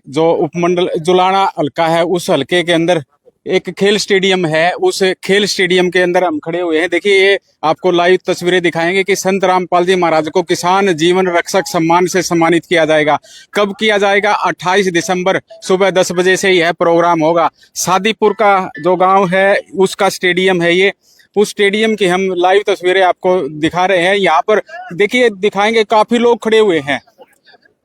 जो उपमंडल जुलाना हल्का है, उस हल्के के अंदर एक खेल स्टेडियम है। उस खेल स्टेडियम के अंदर हम खड़े हुए हैं। देखिए, ये आपको लाइव तस्वीरें दिखाएंगे कि संत रामपाल जी महाराज को किसान जीवन रक्षक सम्मान से सम्मानित किया जाएगा। कब किया जाएगा? 28 दिसंबर सुबह 10 बजे से यह प्रोग्राम होगा। सादीपुर का जो गांव है उसका स्टेडियम है ये। उस स्टेडियम की हम लाइव तस्वीरें आपको दिखा रहे हैं। यहाँ पर देखिए, दिखाएंगे, काफी लोग खड़े हुए हैं,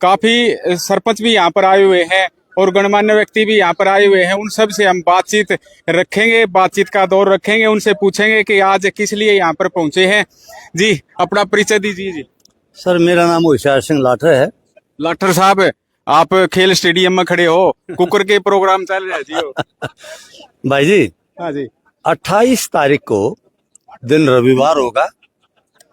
काफी सरपंच भी यहाँ पर आए हुए हैं और गणमान्य व्यक्ति भी यहाँ पर आए हुए हैं। उन सब से हम बातचीत रखेंगे, बातचीत का दौर रखेंगे। उनसे पूछेंगे कि आज किस लिए यहाँ पर पहुंचे हैं। जी, अपना परिचय दीजिए। जी सर, मेरा नाम होशियार सिंह लाठर है। लाठर साहब, आप खेल स्टेडियम में खड़े हो, कुकर के प्रोग्राम चल रहे हैं जी हो। भाई जी, हाँ जी, 28 तारीख को दिन रविवार होगा।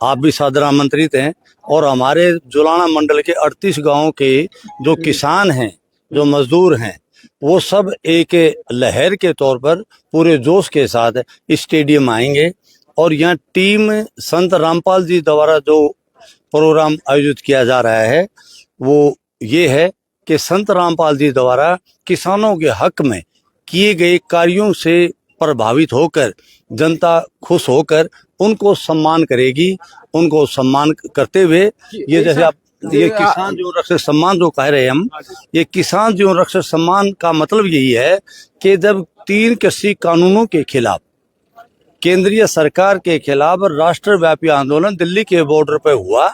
आप भी सादर आमंत्रित हैं। और हमारे जुलाना मंडल के 38 गांवों के जो किसान हैं, जो मजदूर हैं, वो सब एक लहर के तौर पर पूरे जोश के साथ स्टेडियम आएंगे। और यहाँ टीम संत रामपाल जी द्वारा जो प्रोग्राम आयोजित किया जा रहा है वो ये है कि संत रामपाल जी द्वारा किसानों के हक में किए गए कार्यों से प्रभावित होकर जनता खुश होकर उनको सम्मान करेगी। उनको सम्मान करते हुए ये जैसे आप ये किसान जीवन रक्षक सम्मान जो कह रहे हैं हम, ये किसान जीवन रक्षक सम्मान का मतलब यही है कि जब 3 कृषि कानूनों के खिलाफ, केंद्रीय सरकार के खिलाफ राष्ट्रव्यापी आंदोलन दिल्ली के बॉर्डर पर हुआ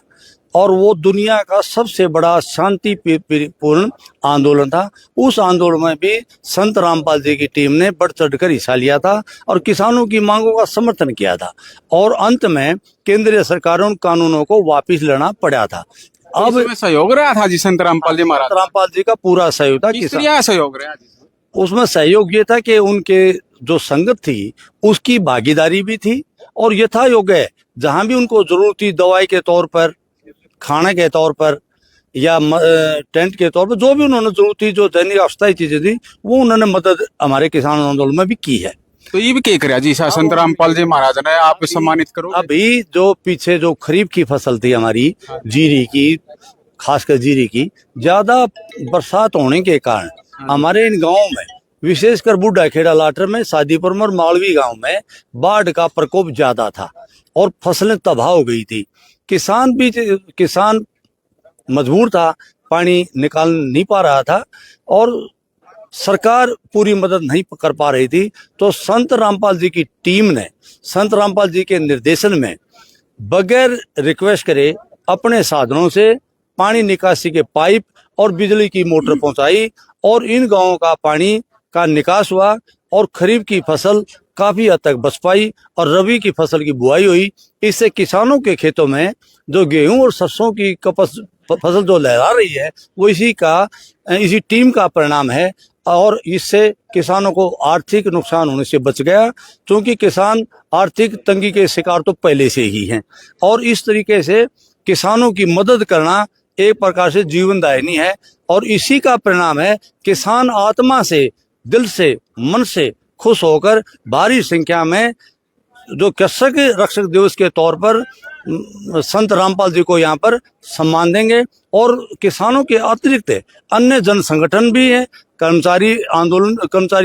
और वो दुनिया का सबसे बड़ा शांतिपूर्ण आंदोलन था, उस आंदोलन में भी संत रामपाल जी की टीम ने बढ़ चढ़कर हिस्सा लिया था और किसानों की मांगों का समर्थन किया था। और अंत में केंद्रीय सरकार उन कानूनों को वापस लेना पड़ा था। अब सहयोग रहा था जी संत रामपाल जी महाराज। रामपाल जी का पूरा सहयोग था। किसान सहयोग रहा जी? उसमें सहयोग ये था कि उनके जो संगत थी उसकी भागीदारी भी थी और यथा योग्य जहां भी उनको जरूरत थी, दवाई के तौर पर, खाने के तौर पर या टेंट के तौर पर, जो भी उन्होंने जरूरत थी, जो दैनिक अस्थायी चीजें थी, वो उन्होंने मदद हमारे किसान आंदोलन में भी की है। तो ये भी क्या करा जी संत रामपाल जी महाराज ने? आप सम्मानित करो। अभी जो पीछे जो खरीफ की फसल थी हमारी जीरी की, खासकर जीरी की, ज्यादा बरसात होने के कारण हमारे इन गाँव में, विशेषकर बूढ़ा खेड़ा लाठर में, सादीपुर में और मालवी गांव में बाढ़ का प्रकोप ज्यादा था और फसलें तबाह हो गई थी। किसान मजबूर था, पानी निकाल नहीं पा रहा था और सरकार पूरी मदद नहीं कर पा रही थी। तो संत रामपाल जी की टीम ने संत रामपाल जी के निर्देशन में बगैर रिक्वेस्ट करे अपने साधनों से पानी निकासी के पाइप और बिजली की मोटर पहुंचाई और इन गांवों का पानी का निकास हुआ और खरीफ की फसल काफी हद तक बच पाई और रबी की फसल की बुआई हुई। इससे किसानों के खेतों में जो गेहूं और सरसों की फसल जो लहरा रही है वो इसी टीम का परिणाम है। और इससे किसानों को आर्थिक नुकसान होने से बच गया, क्योंकि किसान आर्थिक तंगी के शिकार तो पहले से ही हैं। और इस तरीके से किसानों की मदद करना एक प्रकार से जीवनदायिनी है और इसी का परिणाम है किसान आत्मा से, दिल से, मन से खुश होकर भारी संख्या में जो कृषक रक्षक दिवस के तौर पर संत रामपाल जी को यहाँ पर सम्मान देंगे। और किसानों के अतिरिक्त अन्य जन संगठन भी हैं, कर्मचारी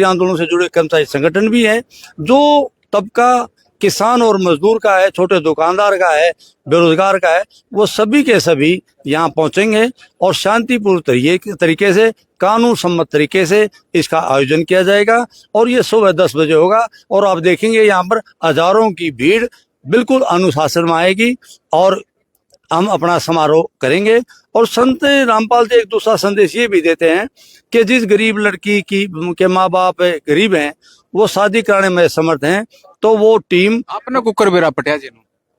आंदोलन से जुड़े कर्मचारी संगठन भी हैं। जो तबका किसान और मजदूर का है, छोटे दुकानदार का है, बेरोजगार का है, वो सभी के सभी यहाँ पहुंचेंगे और शांतिपूर्ण तरीके से, कानून सम्मत तरीके से इसका आयोजन किया जाएगा। और ये सुबह 10 बजे होगा और आप देखेंगे यहाँ पर हजारों की भीड़ बिल्कुल अनुशासन में आएगी और हम अपना समारोह करेंगे। और संत रामपाल जी एक दूसरा संदेश ये भी देते हैं कि जिस गरीब लड़की के माँ बाप गरीब हैं, वो शादी कराने में समर्थ हैं, तो वो टीम आपने कुकर बेरा पटिया जी,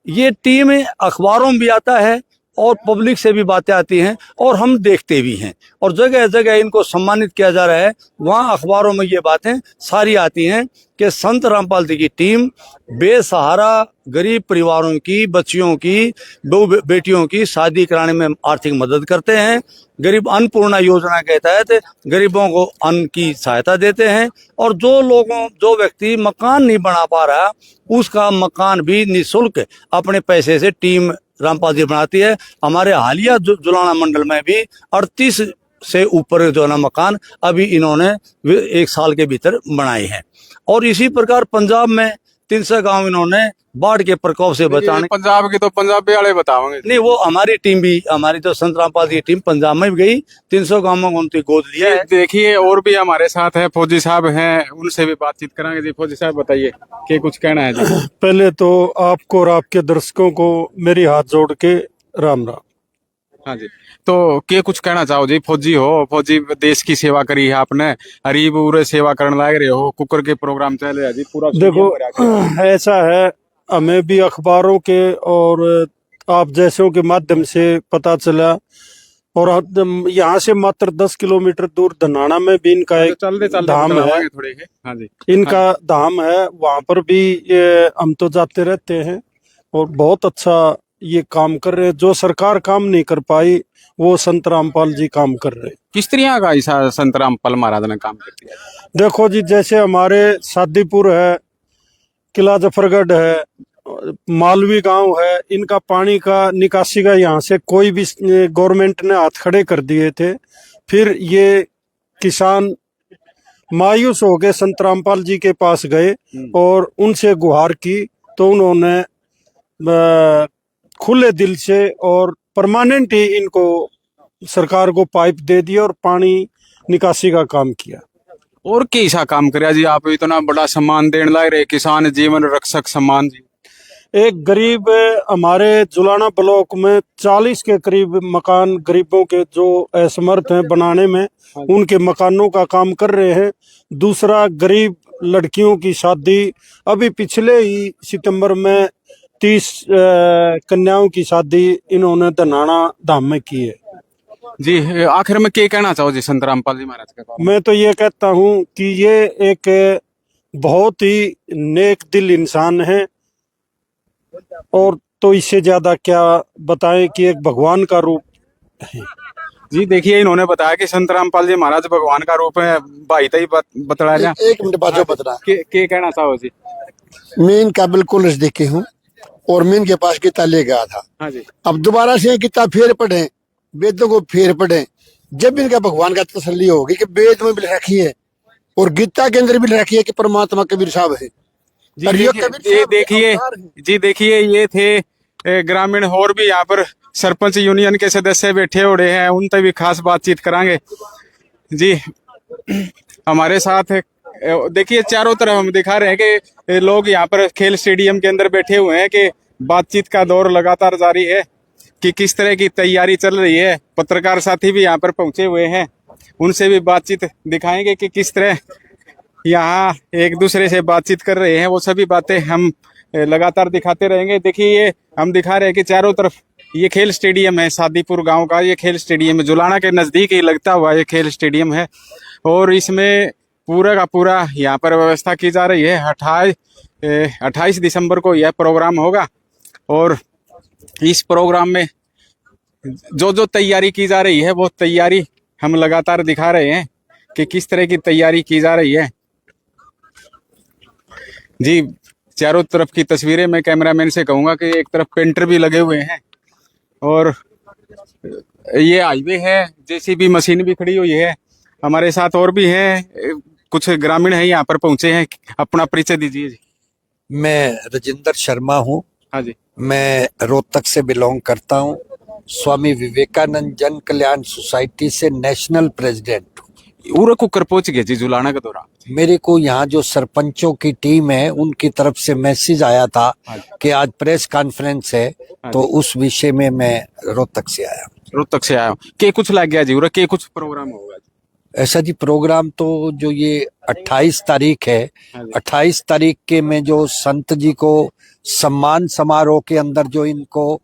ये टीम अखबारों में भी आता है और पब्लिक से भी बातें आती हैं और हम देखते भी हैं और जगह जगह इनको सम्मानित किया जा रहा है। वहाँ अखबारों में ये बातें सारी आती हैं कि संत रामपाल जी की टीम बेसहारा गरीब परिवारों की, बच्चियों की, बेटियों की शादी कराने में आर्थिक मदद करते हैं। गरीब अन्नपूर्णा योजना के तहत गरीबों को अन्न की सहायता देते हैं और जो व्यक्ति मकान नहीं बना पा रहा उसका मकान भी निःशुल्क अपने पैसे से टीम रामपाल जी बनाती है। हमारे हालिया जुलाना मंडल में भी 38 से ऊपर जो है ना मकान अभी इन्होंने 1 साल के भीतर बनाए हैं। और इसी प्रकार पंजाब में 300 गांव इन्होंने बाढ़ के प्रकोप से बचाने। पंजाब की तो पंजाबी वाले बताओगे। नहीं, वो हमारी टीम भी, हमारी तो संत रामपाल की टीम पंजाब में भी गई, 300 गांवों को उनकी गोद लिया है। देखिए और भी हमारे साथ है, फौजी साहब हैं, उनसे भी बातचीत करांगे। जी फौजी साहब बताइए कि कुछ कहना है जी। पहले तो आपको और आपके दर्शकों को मेरी हाथ जोड़ के राम राम। हाँ जी, तो क्या कुछ कहना चाहो जी? फौजी हो, फौजी देश की सेवा करी है आपने, गरीब पूरे सेवा करने लग रहे हो, कुकर के प्रोग्राम चल रहे जी पूरा। देखो ऐसा है, हमें भी अखबारों के और आप जैसों के माध्यम से पता चला, और यहाँ से मात्र 10 किलोमीटर दूर धनाना में भी इनका एक धाम है। थोड़े हाँ जी, इनका धाम है, वहां पर भी ये हम तो जाते रहते हैं और बहुत अच्छा ये काम कर रहे हैं। जो सरकार काम नहीं कर पाई वो संत रामपाल जी काम कर रहे हैं। किस तरह का ऐसा संत रामपाल महाराज ने काम कर दिया? देखो जी, जैसे हमारे सादीपुर है, किला जफरगढ़ है, मालवी गांव है, इनका पानी का निकासी का यहाँ से कोई भी गवर्नमेंट ने हाथ खड़े कर दिए थे। फिर ये किसान मायूस हो गए, संत रामपाल जी के पास गए और उनसे गुहार की, तो उन्होंने खुले दिल से और परमानेंट ही इनको सरकार को पाइप दे दिया और पानी निकासी का काम किया। और कैसा काम कराया जी? आप इतना बड़ा सम्मान देने लग रहे, किसान जीवन रक्षक सम्मान जी। एक गरीब, हमारे जुलाना ब्लॉक में 40 के करीब मकान गरीबों के जो असमर्थ हैं बनाने में, उनके मकानों का काम कर रहे हैं। दूसरा, गरीब लड़कियों की शादी, अभी पिछले ही सितंबर में 30 कन्याओं की शादी इन्होंने धनाना धाम में की है। जी आखिर में क्या कहना चाहो जी संत रामपाल जी महाराज का? मैं तो ये कहता हूँ कि ये एक बहुत ही नेक दिल इंसान है, और तो इससे ज्यादा क्या बताएं कि एक भगवान का रूप है। जी देखिए, इन्होंने बताया कि संत रामपाल जी महाराज भगवान का रूप है। भाई तई बतलाया एक मिनट बाद बता, क्या कहना चाहो जी? मैं इनका बिल्कुल नजदीकी हूँ और मैं इनके पास किताब ले गया था। हाँ जी, अब दोबारा से किताब फिर पढ़े, वेदों को फिर पढ़े, जब इनका भगवान का तसल्ली होगी कि वेद में भी रखी है और गीता के अंदर भी रखी है कि परमात्मा कबीर साहब है। जी देखिए ये थे ग्रामीण, और भी यहाँ पर सरपंच यूनियन के सदस्य बैठे हुए हैं, उनसे भी खास बातचीत करांगे। जी हमारे साथ देखिए चारों तरफ हम दिखा रहे हैं कि लोग यहाँ पर खेल स्टेडियम के अंदर बैठे हुए हैं, कि बातचीत का दौर लगातार जारी है कि किस तरह की तैयारी चल रही है। पत्रकार साथी भी यहाँ पर पहुंचे हुए हैं, उनसे भी बातचीत दिखाएंगे कि किस तरह यहाँ एक दूसरे से बातचीत कर रहे हैं। वो सभी बातें हम लगातार दिखाते रहेंगे। देखिए ये हम दिखा रहे हैं कि चारों तरफ ये खेल स्टेडियम है, सादीपुर गांव का ये खेल स्टेडियम है, जुलाना के नजदीक ही लगता हुआ ये खेल स्टेडियम है, और इसमें पूरा का पूरा यहाँ पर व्यवस्था की जा रही है। 28 दिसंबर को यह प्रोग्राम होगा, और इस प्रोग्राम में जो जो तैयारी की जा रही है वो तैयारी हम लगातार दिखा रहे हैं कि किस तरह की तैयारी की जा रही है। जी चारों तरफ की तस्वीरें मैं कैमरामैन से कहूंगा कि एक तरफ पेंटर भी लगे हुए हैं, और ये हाईवे है, जेसीबी मशीन भी खड़ी हुई है। हमारे साथ और भी हैं, कुछ ग्रामीण हैं यहाँ पर पहुंचे हैं। अपना परिचय दीजिए जी। मैं राजेंद्र शर्मा हूँ। हाँ जी, मैं रोहतक से बिलोंग करता हूँ। स्वामी विवेकानंद जन कल्याण सोसाइटी से नेशनल प्रेसिडेंट हूँ। उरा कुकर पहुंच गए जी जुलाना के दौरान। मेरे को यहाँ जो सरपंचों की टीम है उनकी तरफ से मैसेज आया था कि आज प्रेस कॉन्फ्रेंस है, तो उस विषय में मैं रोहतक से आया। रोहतक से आया हूँ। के कुछ लग गया जी उरा? के कुछ प्रोग्राम होगा? ऐसा जी प्रोग्राम तो जो ये 28 तारीख है, 28 तारीख के में जो संत जी को सम्मान समारोह के अंदर जो इनको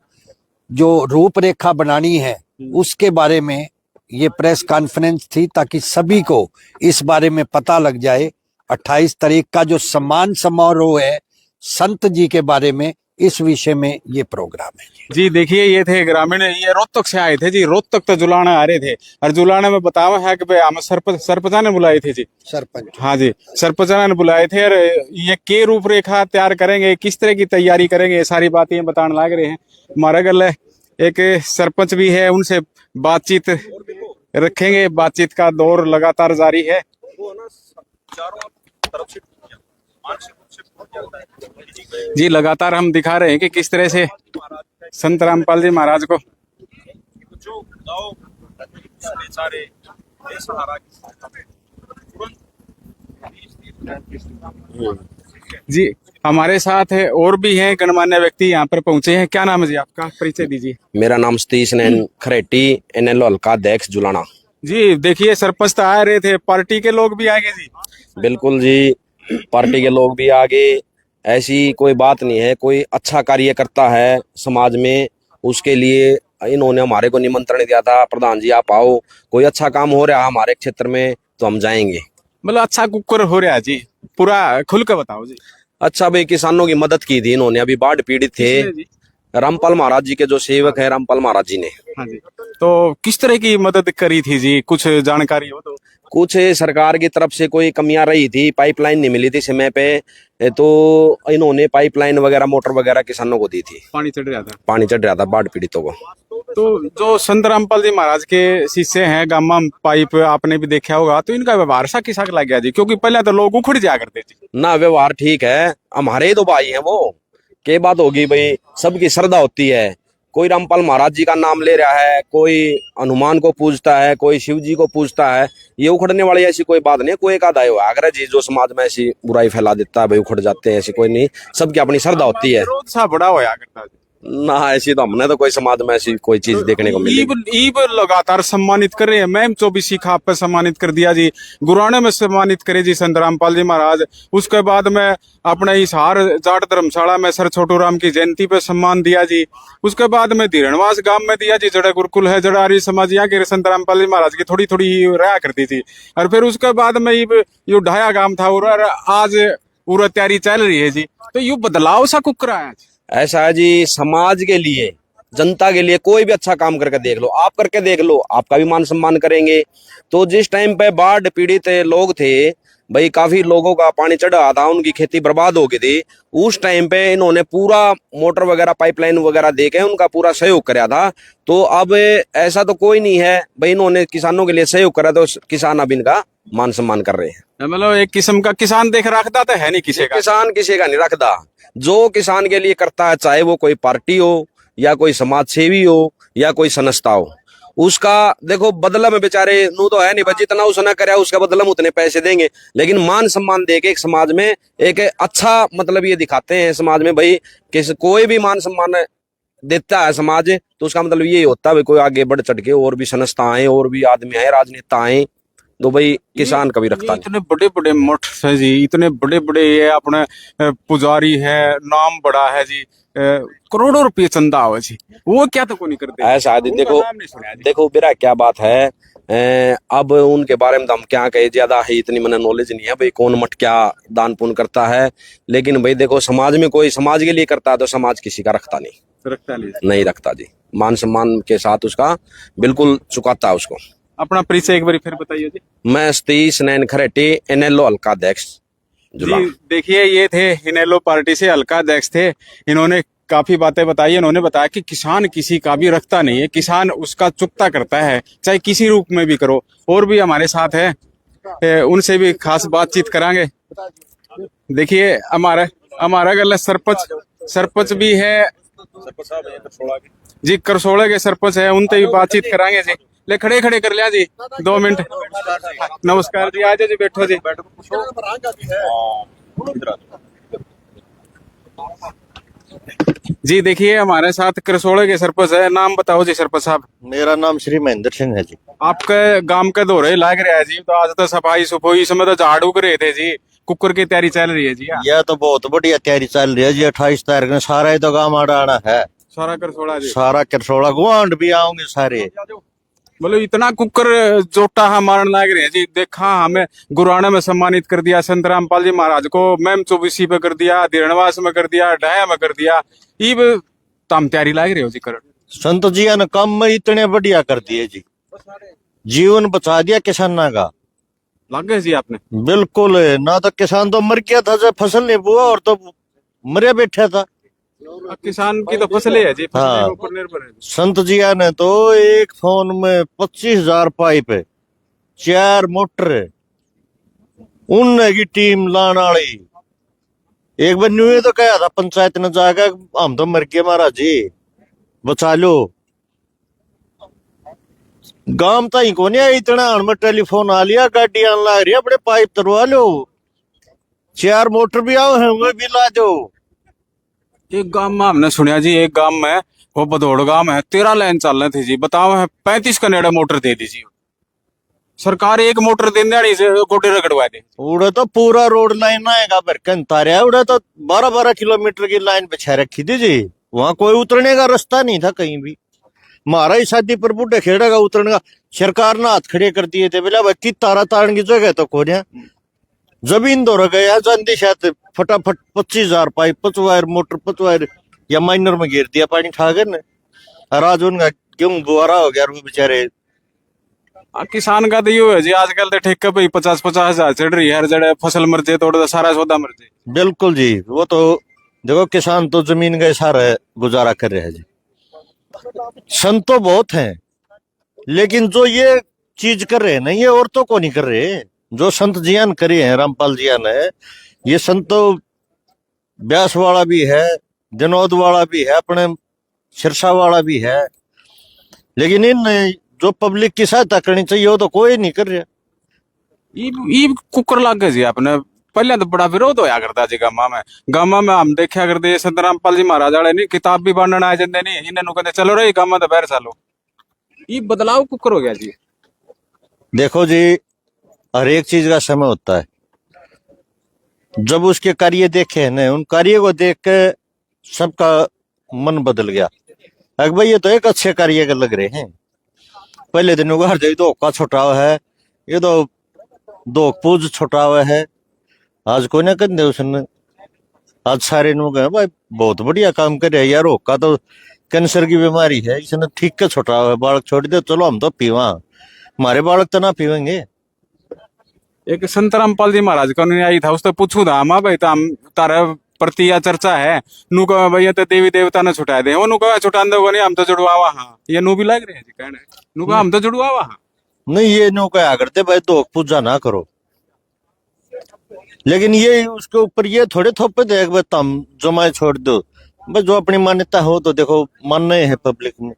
जो रूपरेखा बनानी है उसके बारे में ये प्रेस कॉन्फ्रेंस थी, ताकि सभी को इस बारे में पता लग जाए। 28 तारीख का जो सम्मान समारोह है संत जी के बारे में, इस विषय में ये प्रोग्राम है। जी देखिए ये थे ग्रामीण, ये रोहतक से आए थे जी। रोहतक तो जुलाना आ रहे थे, और जुलाना में बतावा है कि भाई हम सरपंचा ने बुलाए थे जी। सरपंच, हाँ जी, सरपंचा ने बुलाए थे, और ये के रूपरेखा तैयार करेंगे, किस तरह की तैयारी करेंगे, ये सारी बातें बताने लग रहे हैं। हमारा गल एक सरपंच भी है, उनसे बातचीत रखेंगे। बातचीत का दौर लगातार जारी है। जी लगातार हम दिखा रहे हैं कि किस तरह से संत रामपाल जी महाराज को जी हमारे साथ है और भी हैं गणमान्य व्यक्ति यहाँ पर पहुंचे हैं। क्या नाम है जी आपका, परिचय दीजिए। मेरा नाम सतीश नैन खरेटी, एनएलओ हल्का अध्यक्ष जुलाना। जी देखिए सरपंच तो आ रहे थे, पार्टी के लोग भी आगे जी। बिल्कुल जी, पार्टी के लोग भी आगे। ऐसी कोई बात नहीं है, कोई अच्छा कार्य करता है समाज में उसके लिए इन्होंने हमारे को निमंत्रण दिया था, प्रधान जी आप आओ, कोई अच्छा काम हो रहा है हमारे क्षेत्र में तो हम जाएंगे। मतलब अच्छा कुकर हो रहा है जी, पूरा खुल कर बताओ जी। अच्छा भाई, किसानों की मदद की थी इन्होंने, अभी बाढ़ पीड़ित थे। किसने जी? रामपाल महाराज जी के जो सेवक है रामपाल महाराज जी ने। हाँ जी, तो किस तरह की मदद करी थी जी, कुछ जानकारी हो तो। कुछ सरकार की तरफ से कोई कमियां रही थी, पाइपलाइन नहीं मिली थी समय पे, तो इन्होंने पाइपलाइन वगैरह मोटर वगैरह किसानों को दी थी। पानी चढ़ रहा था। पानी चढ़ रहा था बाढ़ पीड़ितों को। तो जो संत रामपाल जी महाराज के शिष्य हैं, गामा पाइप आपने भी देखा होगा, तो इनका व्यवहार सा किसा लग गया जी? क्योंकि पहले तो लोग उखड़ जाया करते थे ना, व्यवहार ठीक है, हमारे ही तो भाई हैं वो। के बात होगी भाई, सबकी श्रद्धा होती है। कोई रामपाल महाराज जी का नाम ले रहा है, कोई हनुमान को पूजता है, कोई शिव जी को पूजता है, ये उखड़ने वाली ऐसी कोई बात नहीं है। कोई एक आधा आगरा जी जो समाज में ऐसी बुराई फैला देता है भाई उखड़ जाते हैं, ऐसी कोई नहीं। सबकी अपनी श्रद्धा होती है। विरोध सा बड़ा होया करता है ना, ऐसी तो हमने तो कोई समाज में ऐसी कोई चीज देखने को मिली। ईब लगातार सम्मानित कर रहे हैं। मैम 24 खाप पे सम्मानित कर दिया जी, गुराने में सम्मानित करे जी संत रामपाल जी महाराज। उसके बाद में अपने हिसार जाट धर्मशाला में सर छोटू राम की जयंती पे सम्मान दिया जी। उसके बाद में धीरणवास गांव में दिया जी, जड़ा गुरुकुल है, जड़ा आर्य समाज यहाँ के संत रामपाल जी महाराज की थोड़ी थोड़ी रहा करती थी। और फिर उसके बाद में ये ढाया गांव था और आज पूरा तैयारी चल रही है जी। तो यू बदलाव सा कुकरा है। ऐसा है जी, समाज के लिए, जनता के लिए कोई भी अच्छा काम करके देख लो, आप करके देख लो, आपका भी मान सम्मान करेंगे। तो जिस टाइम पे बाढ़ पीड़ित लोग थे भाई, काफी लोगों का पानी चढ़ा था, उनकी खेती बर्बाद हो गई थी, उस टाइम पे इन्होंने पूरा मोटर वगैरह पाइपलाइन वगैरह देके उनका पूरा सहयोग कराया था। तो अब ऐसा तो कोई नहीं है भाई, इन्होंने किसानों के लिए सहयोग करा तो किसान अब इनका मान सम्मान कर रहे हैं। मतलब एक किस्म का किसान देख रखता तो है नहीं किसी का। किसान किसी का नहीं रखता। जो किसान के लिए करता है, चाहे वो कोई पार्टी हो या कोई समाज सेवी हो या कोई संस्था हो, उसका देखो बदला में बेचारे नू तो है नहीं भाई, जितना उसने कराया उसका बदला में उतने पैसे देंगे, लेकिन मान सम्मान देके एक समाज में एक अच्छा मतलब ये दिखाते हैं समाज में भाई, किस कोई भी मान सम्मान देता है समाज तो उसका मतलब यही होता है भाई कोई आगे बढ़ चढ़ के और भी संस्थाएं और भी आदमी आए, राजनेता आए, तो भाई किसान कभी रखता नहीं। इतने बड़े बड़े मठ है जी, इतने बड़े बड़े ये अपने पुजारी है, नाम बड़ा है जी, करोड़ों रुपये चंदा हो जी, वो क्या तो को नहीं करते। ऐसा है देखो, देखो मेरा क्या बात है, अब उनके बारे में तो हम क्या कहे, ज्यादा है इतनी मैंने नॉलेज नहीं है भाई कौन मठ क्या दान पुण्य करता है, लेकिन भाई देखो समाज में कोई समाज के लिए करता है तो समाज किसी का रखता नहीं रखता जी, मान सम्मान के साथ उसका बिल्कुल चुकाता है उसको। अपना परिचय एक बार फिर बताइए जी। मैं सतीश नैन खरेटी, एनएलओ हल्का अध्यक्ष जुला। जी देखिए, ये थे इनेलो पार्टी से हल्का अध्यक्ष थे। इन्होंने काफी बातें बताई। इन्होंने बताया कि किसान किसी का भी रखता नहीं है, किसान उसका चुकता करता है, चाहे किसी रूप में भी करो। और भी हमारे साथ है, उनसे भी खास बातचीत करांगे। देखिए हमारा गल सरपंच भी है जी, करसोड़ा के सरपंच है, उनसे भी बातचीत करांगे जी। ले खड़े कर लिया जी 2 मिनट। नमस्कार जी, आज जी बैठो जी। जी देखिए हमारे साथ करसोड़े के सरपंच है, नाम बताओ जी सरपंच साहब। मेरा नाम श्री महेंद्र सिंह है जी। आपके गांव के दौरे लाग रहा है जी, तो आज तो सफाई सफाई इसमें तो झाड़ू कर रहे थे जी, कुकर की तैयारी चल रही है जी। यह तो बहुत बढ़िया तैयारी चल रही है जी। 28 तारीख में सारा ही तो गाँव आना है, सारा करसोड़ा जी, सारा करसोड़ा गुआंढ भी आओगे सारे। बोलो इतना कुकर जोटा हम मारन लाग रहे हैं जी। देखा हमें गुराना में सम्मानित कर दिया संत रामपाल जी महाराज को, मैम 24 पे कर दिया, धीरणवास में कर दिया, ढाया में कर दिया, इब तम तैयारी लाग रहे हो जी कर। संत जी ने काम में इतने बढ़िया कर दिए जी, जीवन बचा दिया किसाना का। लग गए जी आपने? बिल्कुल, ना तो किसान तो मर गया था जब फसल नहीं बुआ, और तो मरे बैठा था। किसान की तो फसलें है जी, फसलें हाँ। के ऊपर निर्भर है। संत जिया ने तो एक फोन में 25,000 पाइप है, 4 मोटर है, उन की टीम लाने वाली। एक बार न्यू तो कहा था पंचायत ने जाकर, हम तो मर गए महाराज जी, बचा लो। गांव तो ही को नहीं इतना, हमें टेलीफोन आ लिया, गाड़ी आने लग रही है, अपने पाइप तरवा लो, 4 मोटर भी आओ है, वो भी ला दो। एक गांव में हमने सुनिया जी, एक गांव में वो बदौड़ गांव है, 13 लाइन चल रही थी जी, बताओ है 35 कनेडा मोटर दे दी जी सरकार, एक मोटर देने से गोडे रगड़वा दे। उड़े तो पूरा रोड लाइन आएगा भरकन तारे, उड़े तो 12-12 किलोमीटर की लाइन बिछा रखी थी जी, वहां कोई उतरने का रास्ता नहीं था कहीं भी। हमारा ही शादी पर बूढ़े खेड़ा का उतरने का, सरकार ने हाथ खड़े कर दिए थे, बोला भाई की तारा तारन की जगह तो को जमीन दो रह गया जल्दी, शायद फटाफट 25,000 पाइप, 5 वायर मोटर, 5 वायर या माइनर में गिर दिया पानी ठाकर ने, और आज उनका गेहूं बुआरा हो गया, वो बेचारे। किसान का तो ये है जी, आजकल तो ठेके पे 50-50 हजार चढ़ रही है, हर जगह फसल मर जाए तो सारा सौदा मर जाए। बिल्कुल जी, वो तो देखो किसान तो जमीन का सारा गुजारा कर रहे हैं जी। संत तो बहुत हैं, लेकिन जो ये चीज कर रहे हैं ना, ये औरतों को नहीं कर रहे। जो संत जियान करे हैं, रामपाल जिया ने, ये संत तो ब्यास वाला भी है, जनौद वाला भी है, अपने सिरसा वाला भी है, लेकिन इन जो पब्लिक की सहायता करनी चाहिए वो तो कोई नहीं कर रहा। ये कुकर लग गए जी आपने, पहले तो बड़ा विरोध होया करता जी गामा में हम देखा करते संत रामपाल जी महाराज वाले नहीं किताब भी बनने आ जाते नहीं, इन्हें कहते चलो रे गामा तो बहर चलो, ये बदलाव कुकर हो गया जी। देखो जी, हर एक चीज का समय होता है, जब उसके कार्य देखे हैं ना, उन कार्य को देख के सबका मन बदल गया। अगर भाई ये तो एक अच्छे कार्य के लग रहे हैं, पहले दिन उगाड़ दे तो का छोटा हुआ है, ये तो दो पूज छोटा हुआ है, आज कोई ना कर दे उसने, आज सारे लोग हैं भाई बहुत बढ़िया काम कर रहे हैं यार, होका तो कैंसर की बीमारी है, इसने ठीक के छोटा हुआ है, बालक छोड़ दे, चलो हम तो पीवा, हमारे बालक तो ना पीवेंगे। एक संत रामपाल जी महाराज का आई था, उससे पूछू था हम भाई तो हम तारा प्रति या चर्चा है, नु कहा भैया तो देवी देवता ने छुटा दे, वो नु कहा छुटा दो नहीं, हम तो जुड़वावा हाँ, ये नु भी लग रहे हैं जी कहने, नु कहा हम तो जुड़वावा हाँ। नहीं, ये नो क्या करते भाई, तो पूजा ना करो, लेकिन ये उसके ऊपर ये थोड़े थोपे दे भाई तुम जमाए छोड़ दो, बस जो अपनी मान्यता हो तो देखो मानना है पब्लिक में,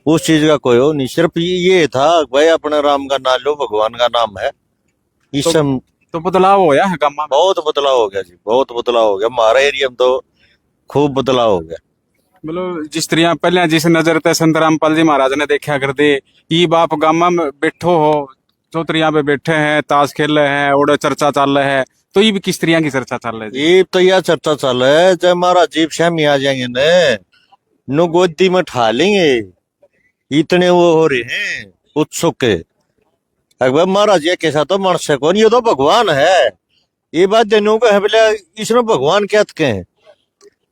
उस चीज का कोई हो नहीं। सिर्फ ये था भाई अपने राम का नाम लो, भगवान का नाम है, इस तो बदलाव होया है गामा में, बहुत बदलाव हो गया जी, बहुत बदलाव हो गया, हमारा एरिया में तो खूब बदलाव हो गया। मतलब जिस तरह पहले जिस नजर ते संत रामपाल जी महाराज ने देखा करते, ये बाप गामा में बैठो हो, चौतरिया पे बैठे हैं, ताश खेल रहे हैं, और चर्चा चल रहा है, तो ये भी किस तरह की चर्चा चल रही है? ये तो यह चर्चा चल रहा है, जब हमारा जीप शामी आ जाएंगे न, नो गोदी में ठा लेंगे, इतने वो हो रहे हैं उत्सुक के। अकबर महाराज ये कैसा तो मनुष्य कौन, ये तो भगवान है, ये बात देने को है बोले, इसमें भगवान क्या के हैं,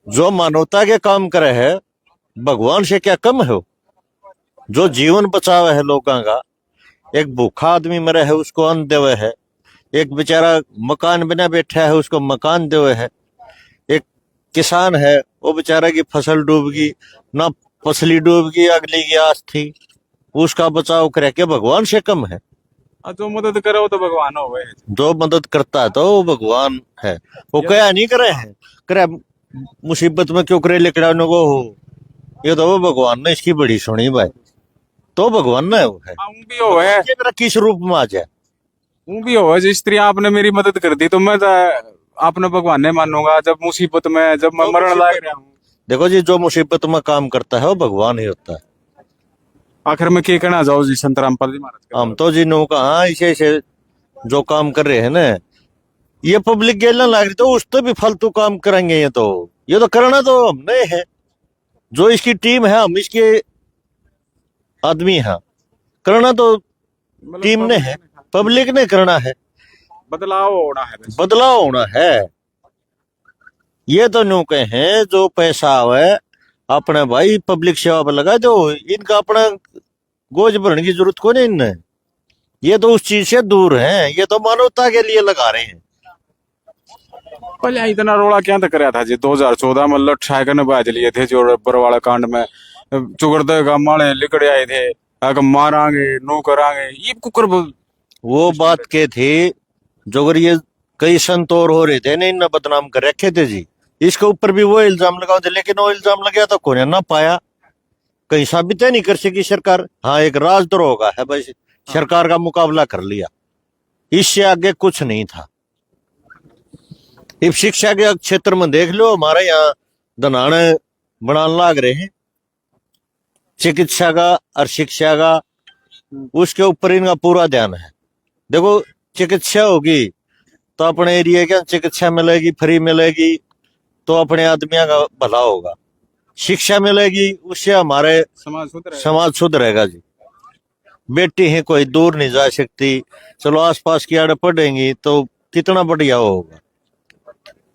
जो मानवता के काम करे है, भगवान से क्या कम है? जो जीवन बचावे है लोगों का, एक भूखा आदमी मरे है उसको अन्न देवे है, एक बेचारा मकान बिना बैठा है उसको मकान देवे है, एक किसान है वो बेचारा की फसल डूब गई ना, फसली डूब गई, अगली की आस थी, उसका बचाव करे के भगवान से कम है? जो मदद करे वो तो भगवान हो गए। जो मदद करता है तो वो भगवान है, वो क्या नहीं करे है, करे मुसीबत में क्यों करे लिकड़ा को हो, ये तो वो भगवान ने इसकी बड़ी सुनी भाई, तो भगवान ने वो है, भी हो है, ये मेरा किस रूप में आ जाए, वो भी हो, जिस तरह आपने मेरी मदद कर दी तो मैं तो आपने भगवान ने मानूंगा, जब मुसीबत में, जब मैं मरण लाग रहा हूँ। देखो जी, जो मुसीबत में काम करता है वो भगवान ही होता है। आखिर में क्या कहना जाओ जी संत रामपाल जी महाराज? हम तो जी नो कहा ऐसे ऐसे जो काम कर रहे हैं ना, ये पब्लिक गेलने लग रही तो उस तो भी फालतू काम करेंगे, ये तो करना तो हमने है, जो इसकी टीम है, हम इसके आदमी हैं, करना तो टीम ने है, पब्लिक ने करना है, बदलाव होना है, बदलाव होना है। ये तो नो के हैं जो पैसा आवे अपने भाई पब्लिक सेवा पर लगा दो, इनका अपना गोज भरने की जरूरत को नहीं इनने, ये तो उस चीज से दूर हैं, ये तो मानवता के लिए लगा रहे हैं। पहले इतना रोड़ा क्या तक कराया था जी 2014 में लठ साइकिल बाज लिए थे जो रबर वाला कांड में चुगरदे का माले लिकड़े आए थे आगे मारांगे नो करांगे ये कुकर वो बात के थे जो अगर ये कई संत और हो रहे थे ना इन्हें बदनाम कर रखे थे जी, इसके ऊपर भी वो इल्जाम लगाओ थे, लेकिन वो इल्जाम लगा तो कोई ना पाया, कहीं साबित नहीं कर सकी सरकार। हाँ एक राजद्रोह का है बस, सरकार का मुकाबला कर लिया, इससे आगे कुछ नहीं था। इस शिक्षा के क्षेत्र में देख लो हमारे यहाँ दनाने बनाने लाग रहे हैं, चिकित्सा का और शिक्षा का, उसके ऊपर इनका पूरा ध्यान है। देखो चिकित्सा होगी तो अपने एरिया के चिकित्सा मिलेगी, फ्री मिलेगी तो अपने आदमियों का भला होगा, शिक्षा मिलेगी उससे हमारे समाज सुधरेगा जी। बेटी है कोई दूर नहीं जा सकती, चलो आसपास की आड़े पढ़ेंगी तो कितना बढ़िया होगा।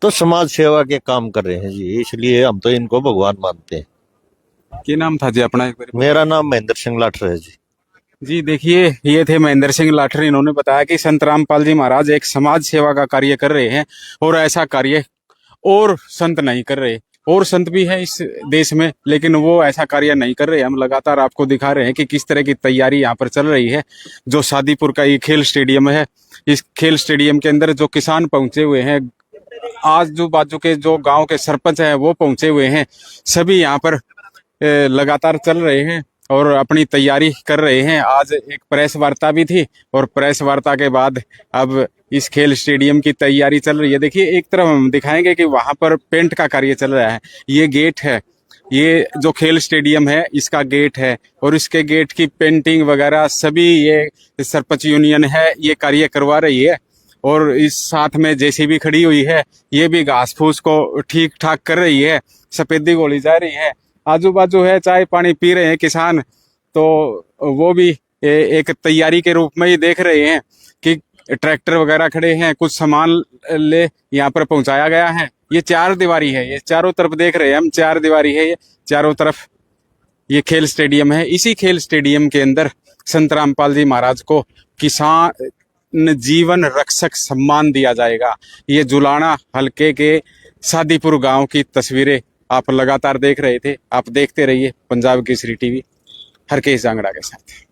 तो समाज सेवा के काम कर रहे हैं जी, इसलिए हम तो इनको भगवान मानते हैं। क्या नाम था जी अपना एक बार? मेरा नाम महेंद्र सिंह लाठर है जी। जी देखिए ये थे महेंद्र सिंह लाठर। इन्होंने बताया कि संत रामपाल जी महाराज एक समाज सेवा का कार्य कर रहे हैं और ऐसा कार्य और संत नहीं कर रहे, और संत भी है इस देश में लेकिन वो ऐसा कार्य नहीं कर रहे। हम लगातार आपको दिखा रहे हैं कि किस तरह की तैयारी यहाँ पर चल रही है। जो शादीपुर का ये खेल स्टेडियम है, इस खेल स्टेडियम के अंदर जो किसान पहुंचे हुए हैं, आजू बाजू के जो गांव के सरपंच हैं वो पहुंचे हुए हैं, सभी यहाँ पर लगातार चल रहे हैं और अपनी तैयारी कर रहे हैं। आज एक प्रेस वार्ता भी थी और प्रेस वार्ता के बाद अब इस खेल स्टेडियम की तैयारी चल रही है। देखिए एक तरफ हम दिखाएंगे कि वहां पर पेंट का कार्य चल रहा है, ये गेट है, ये जो खेल स्टेडियम है इसका गेट है और इसके गेट की पेंटिंग वगैरह सभी ये सरपंच यूनियन है ये कार्य करवा रही है। और इस साथ में जेसीबी खड़ी हुई है, ये भी घास फूस को ठीक ठाक कर रही है, सफेदी गोली जा रही है। आजू बाजू है चाय पानी पी रहे हैं किसान, तो वो भी एक तैयारी के रूप में ही देख रहे हैं कि ट्रैक्टर वगैरह खड़े हैं, कुछ सामान ले यहाँ पर पहुंचाया गया है। ये चार दीवारी है, ये चारों तरफ देख रहे हैं हम, चार दीवारी है, ये चारों तरफ ये खेल स्टेडियम है। इसी खेल स्टेडियम के अंदर संत रामपाल जी महाराज को किसान जीवन रक्षक सम्मान दिया जाएगा। ये जुलाना हलके के शादीपुर गांव की तस्वीरें आप लगातार देख रहे थे। आप देखते रहिए पंजाब केसरी टीवी, हरकेश जांगड़ा के साथ।